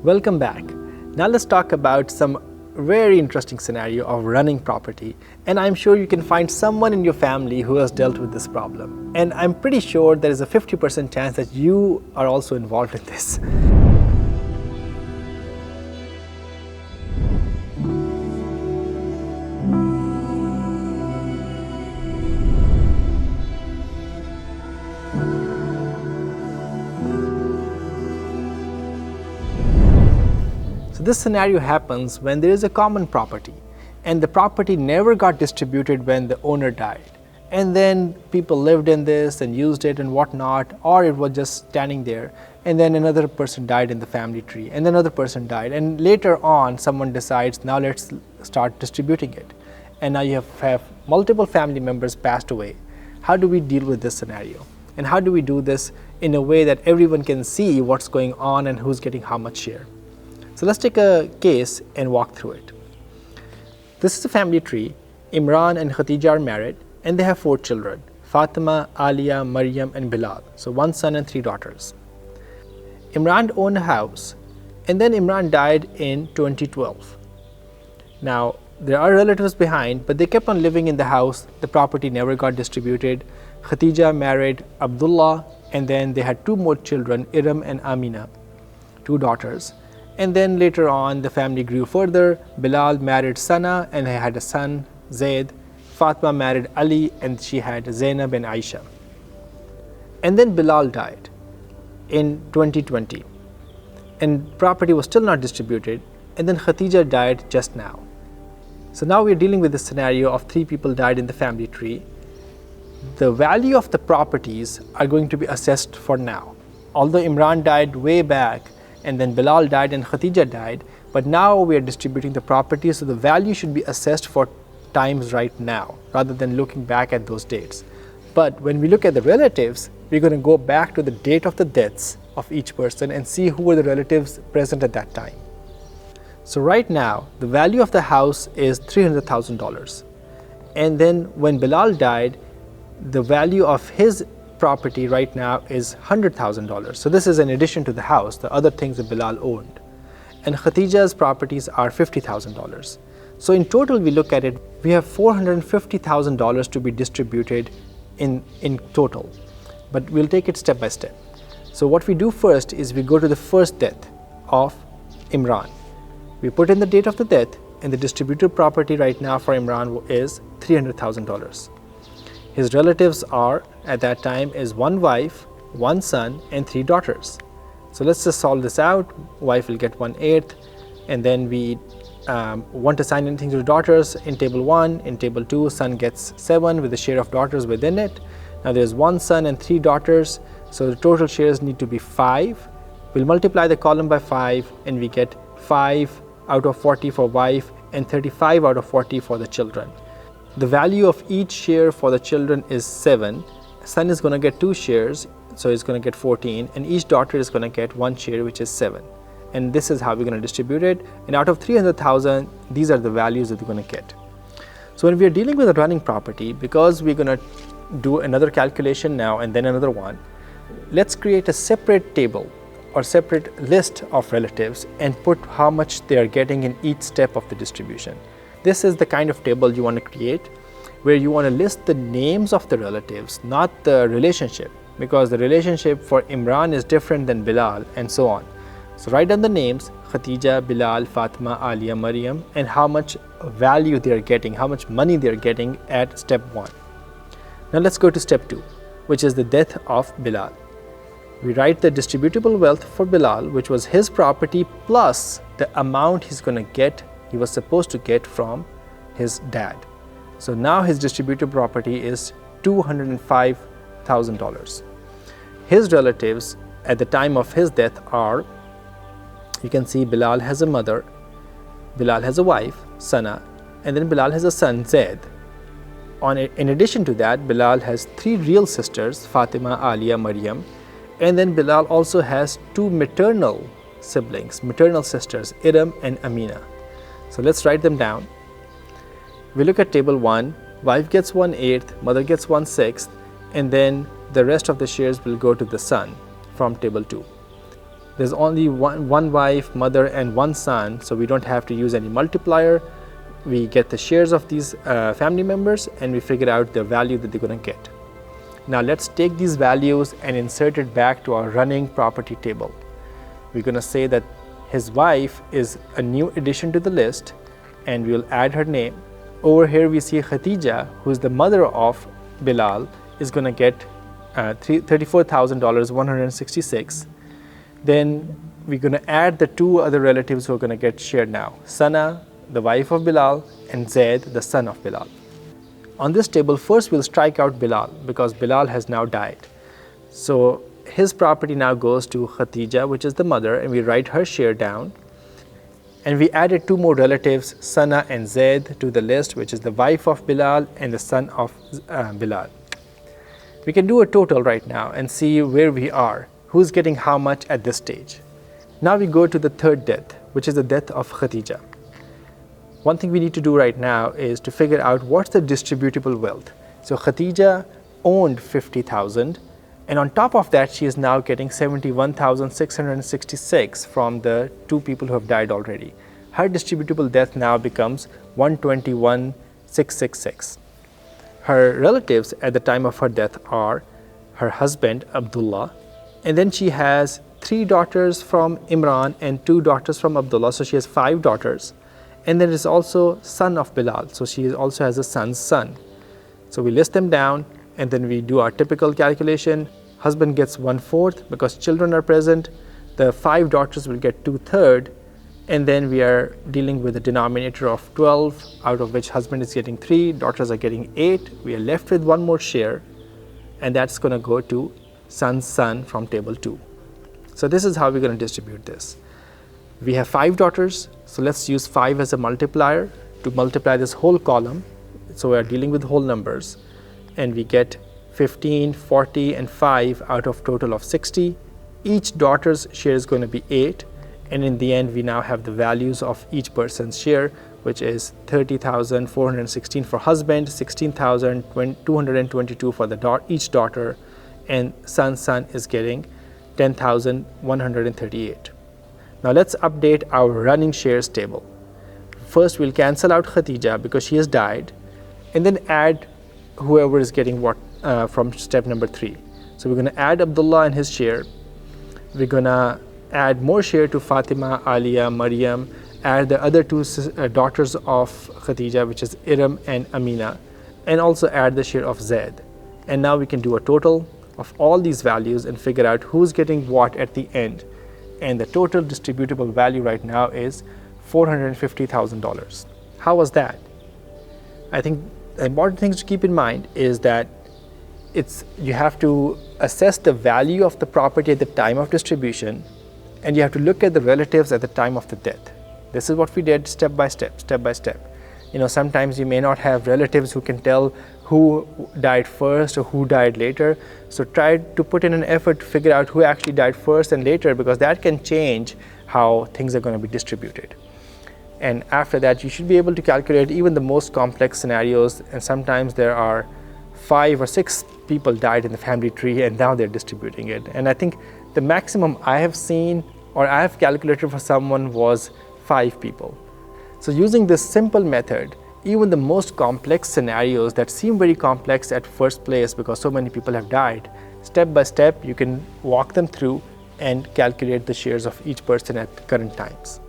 Welcome back. Now let's talk about some very interesting scenario of running property, and I'm sure you can find someone in your family who has dealt with this problem, and I'm pretty sure there is a 50% chance that you are also involved in this. So this scenario happens when there is a common property and the property never got distributed when the owner died, and then people lived in this and used it and whatnot, or it was just standing there, and then another person died in the family tree, and then another person died, and later on someone decides, now let's start distributing it, and now you have multiple family members passed away. How do we deal with this scenario, and how do we do this in a way that everyone can see what's going on and who's getting how much share? So let's take a case and walk through it. This is a family tree. Imran and Khatija are married and they have 4 children: Fatima, Alia, Maryam and Bilal. So 1 son and 3 daughters. Imran owned a house and then Imran died in 2012. Now there are relatives behind, but they kept on living in the house. The property never got distributed. Khatija married Abdullah and then they had 2 more children, Iram and Amina, 2 daughters. And then later on the family grew further. Bilal married Sana and he had a son, Zaid. Fatima married Ali and she had Zainab and Aisha. And then Bilal died in 2020 and property was still not distributed, and then Khatija died just now. So now we're dealing with the scenario of 3 people died in the family tree. The value of the properties are going to be assessed for now. Although Imran died way back and then Bilal died and Khatija died, but now we are distributing the property, so the value should be assessed for times right now rather than looking back at those dates. But when we look at the relatives, we're going to go back to the date of the deaths of each person and see who were the relatives present at that time. So right now the value of the house is $300,000, and then when Bilal died, the value of his property right now is $100,000. So this is in addition to the house, the other things that Bilal owned. And Khatija's properties are $50,000. So in total, we look at it, we have $450,000 to be distributed in total. But we'll take it step by step. So what we do first is we go to the first death of Imran. We put in the date of the death, and the distributed property right now for Imran is $300,000. His relatives are, at that time, is 1 wife, 1 son and 3 daughters. So let's just solve this out. Wife will get 1/8, and then we want to assign anything to the daughters. In table 1, in table 2, son gets 7 with the share of daughters within it. Now there's 1 son and 3 daughters, so the total shares need to be 5. We'll multiply the column by 5 and we get 5 out of 40 for wife and 35 out of 40 for the children. The value of each share for the children is 7. Son is going to get 2 shares, so he's going to get 14, and each daughter is going to get 1 share, which is 7. And this is how we're going to distribute it. And out of 300,000, these are the values that we're going to get. So when we are dealing with a running property, because we're going to do another calculation now and then another one, let's create a separate table or separate list of relatives and put how much they are getting in each step of the distribution. This is the kind of table you want to create, where you want to list the names of the relatives, not the relationship, because the relationship for Imran is different than Bilal and so on. So write down the names: Khatija, Bilal, Fatima, Alia, Maryam, and how much value they are getting, how much money they are getting at step 1. Now let's go to step 2, which is the death of Bilal. We write the distributable wealth for Bilal, which was his property plus the amount he's going to get, he was supposed to get from his dad. So now his distributed property is $205,000. His relatives at the time of his death are, you can see Bilal has a mother, Bilal has a wife, Sana, and then Bilal has a son, Zaid. In addition to that, Bilal has 3 real sisters, Fatima, Alia, Maryam, and then Bilal also has 2 maternal siblings, maternal sisters, Iram and Amina. So let's write them down. We look at table 1, wife gets 1/8, mother gets 1/6, and then the rest of the shares will go to the son from table 2. There's only one wife, mother, and one son, so we don't have to use any multiplier. We get the shares of these family members, and we figure out the value that they're going to get. Now let's take these values and insert it back to our running property table. We're going to say that his wife is a new addition to the list, and we'll add her name. Over here we see Khatija, who is the mother of Bilal, is going to get $34,166. Then we're going to add the two other relatives who are going to get shared now: Sana, the wife of Bilal, and Zaid, the son of Bilal. On this table, first we'll strike out Bilal because Bilal has now died. So his property now goes to Khatija, which is the mother, and we write her share down. And we added two more relatives, Sana and Zaid, to the list, which is the wife of Bilal and the son of Bilal. We can do a total right now and see where we are, who's getting how much at this stage. Now we go to the third death, which is the death of Khatija. One thing we need to do right now is to figure out what's the distributable wealth. So Khatija owned 50,000, and on top of that she is now getting 71,666 from the two people who have died already. Her distributable death now becomes 121,666. Her relatives at the time of her death are her husband Abdullah, and then she has 3 daughters from Imran and 2 daughters from Abdullah, so she has 5 daughters. And then there is also son of Bilal, so she also has a son's son. So we list them down, and then we do our typical calculation. Husband gets 1/4 because children are present. The 5 daughters will get 2/3, and then we are dealing with a denominator of 12, out of which husband is getting 3, daughters are getting 8. We are left with one more share, and that's going to go to son's son from table 2. So this is how we're going to distribute this. We have 5 daughters, so let's use 5 as a multiplier to multiply this whole column. So we are dealing with whole numbers, and we get 15, 40, and 5 out of total of 60. Each daughter's share is going to be 8, and in the end we now have the values of each person's share, which is 30,416 for husband, 16,222 for each daughter, and son's son is getting 10,138. Now let's update our running shares table. First we'll cancel out Khatija because she has died, and then add whoever is getting what from step number 3. So we're going to add Abdullah and his share. We're going to add more share to Fatima, Aliya, Maryam, add the other 2 daughters of Khatija, which is Iram and Amina, and also add the share of Zaid. And now we can do a total of all these values and figure out who's getting what at the end. And the total distributable value right now is $450,000. How was that? I think the important things to keep in mind is that you have to assess the value of the property at the time of distribution, and you have to look at the relatives at the time of the death. This is what we did step by step. Sometimes you may not have relatives who can tell who died first or who died later. So try to put in an effort to figure out who actually died first and later, because that can change how things are going to be distributed. And after that, you should be able to calculate even the most complex scenarios, and sometimes there are 5 or 6 people died in the family tree and now they're distributing it. And I think the maximum I have seen or I have calculated for someone was 5 people. So using this simple method, even the most complex scenarios that seem very complex at first place because so many people have died, step by step you can walk them through and calculate the shares of each person at current times.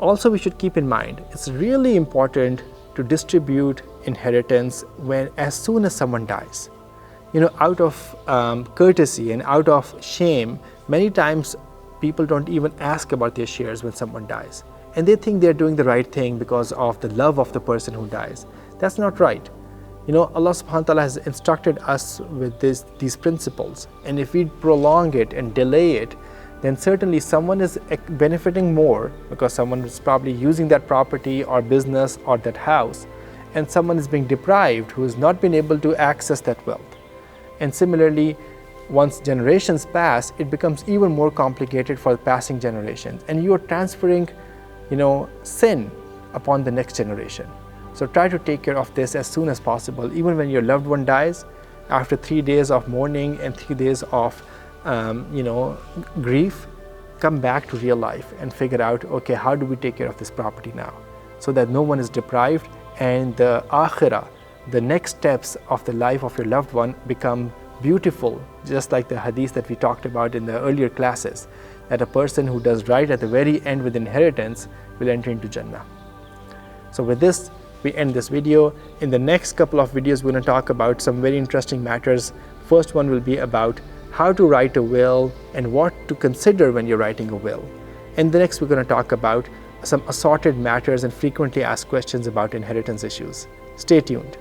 Also we should keep in mind, it's really important to distribute inheritance as soon as someone dies. Out of courtesy and out of shame, many times people don't even ask about their shares when someone dies. And they think they're doing the right thing because of the love of the person who dies. That's not right. Allah subhanahu wa ta'ala has instructed us with these principles. And if we prolong it and delay it, then certainly someone is benefiting more because someone is probably using that property or business or that house, and someone is being deprived who has not been able to access that wealth. And similarly, once generations pass, it becomes even more complicated for the passing generations, and you are transferring sin upon the next generation. So try to take care of this as soon as possible. Even when your loved one dies, after 3 days of mourning and 3 days of grief, come back to real life and figure out, okay, how do we take care of this property now, so that no one is deprived, and the akhirah, the next steps of the life of your loved one, become beautiful, just like the hadith that we talked about in the earlier classes, that a person who does right at the very end with inheritance will enter into Jannah. So with this, we end this video. In the next couple of videos, we're going to talk about some very interesting matters. First one will be about how to write a will and what to consider when you're writing a will. And the next, we're going to talk about some assorted matters and frequently asked questions about inheritance issues. Stay tuned.